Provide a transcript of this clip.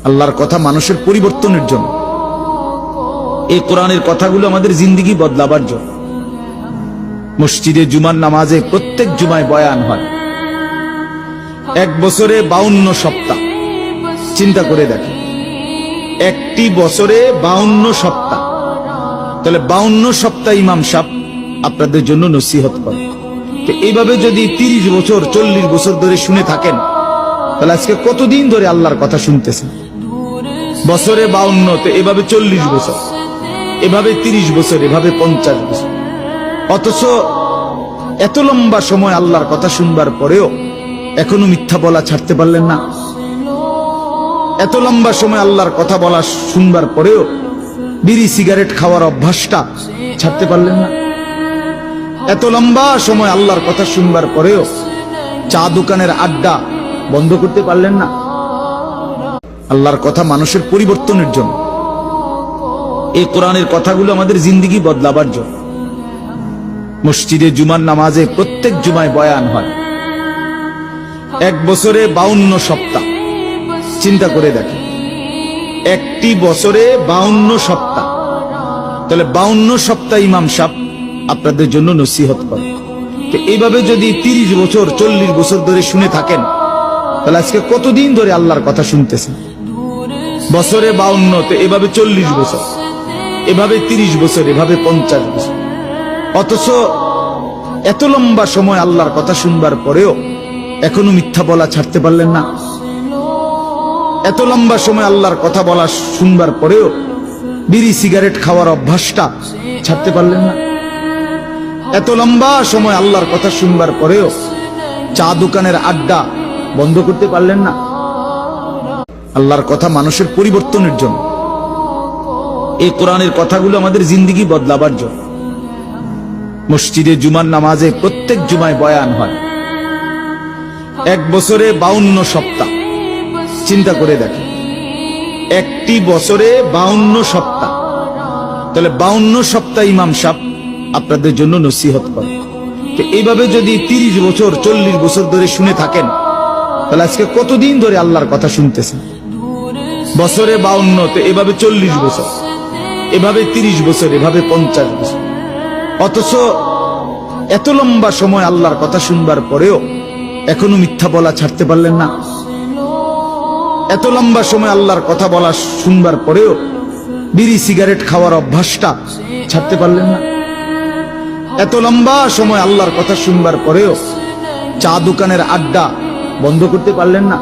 আল্লাহর কথা মানুষের পরিবর্তনের জন্য। এই কোরআনের কথাগুলো আমাদের জিন্দেগি বদলাবার জন্য। মসজিদে জুমার নামাজে প্রত্যেক জুমায় বয়ান হয়। এক বছরে 52 সপ্তাহ। চিন্তা করে দেখেন, একটি বছরে 52 সপ্তাহ। তাহলে 52 সপ্তাহ ইমাম সাহেব আপনাদের জন্য নসিহত করে। এইভাবে যদি 30 বছর 40 বছর ধরে শুনে থাকেন, তাহলে আজকে কতদিন ধরে আল্লাহর কথা শুনতেছেন? বছরে 52, তো এভাবে 40 বছর, এভাবে 30 বছর, এভাবে 50 বছর। অথচ এত লম্বা সময় আল্লাহর কথা শুনবার পরেও এখনো মিথ্যা বলা ছাড়তে পারলেন না। এত লম্বা সময় আল্লাহর কথা বলা শুনবার পরেও বিড়ি সিগারেট খাওয়ার অভ্যাসটা ছাড়তে পারলেন না। এত লম্বা সময় আল্লাহর কথা শুনবার পরেও চা দোকানের আড্ডা বন্ধ করতে পারলেন না। আল্লাহর কথা মানুষের পরিবর্তনের জন্য। এই কোরআনের কথাগুলো আমাদের জিন্দেগি বদলাবার জন্য। মসজিদে জুমার নামাজে প্রত্যেক জুমায় বয়ান হয়। এক বছরে 52 সপ্তাহ। চিন্তা করে দেখেন, একটি বছরে 52 সপ্তাহ। তাহলে 52 সপ্তাহ ইমাম সাহেব আপনাদের জন্য নসিহত করে। এইভাবে যদি 30 বছর 40 বছর ধরে শুনে থাকেন, তাহলে আজকে কতদিন ধরে আল্লাহর কথা শুনতেছেন? বছরে 52, তো এভাবে 40 বছর, এভাবে 30 বছর, এভাবে 50 বছর। অথচ এত লম্বা সময় আল্লাহর কথা শুনবার পরেও এখনো মিথ্যা বলা ছাড়তে পারলেন না। এত লম্বা সময় আল্লাহর কথা বলা শুনবার পরেও বিড়ি সিগারেট খাওয়ার অভ্যাসটা ছাড়তে পারলেন না। এত লম্বা সময় আল্লাহর কথা শুনবার পরেও চা দোকানের আড্ডা বন্ধ করতে পারলেন না। আল্লাহর কথা মানুষের পরিবর্তনের জন্য। এই কোরআনের কথাগুলো আমাদের জিন্দেগি বদলাবার জন্য। মসজিদে জুমার নামাজে প্রত্যেক জুমায় বয়ান হয়। এক বছরে 52 সপ্তাহ। চিন্তা করে দেখেন, একটি বছরে 52 সপ্তাহ। তাহলে 52 সপ্তাহ ইমাম সাহেব আপনাদের জন্য নসিহত করে। এইভাবে যদি 30 বছর 40 বছর ধরে শুনে থাকেন, তাহলে আজকে কতদিন ধরে আল্লাহর কথা শুনতেছেন? বছরে 52, তো এভাবে 40 বছর, এভাবে 30 বছর, এভাবে 50 বছর। অথচ এত লম্বা সময় আল্লাহর কথা শুনবার পরেও এখনো মিথ্যা বলা ছাড়তে পারলেন না। এত লম্বা সময় আল্লাহর কথা বলা শুনবার পরেও বিড়ি সিগারেট খাওয়ার অভ্যাসটা ছাড়তে পারলেন না। এত লম্বা সময় আল্লাহর কথা শুনবার পরেও চা দোকানের আড্ডা বন্ধ করতে পারলেন না।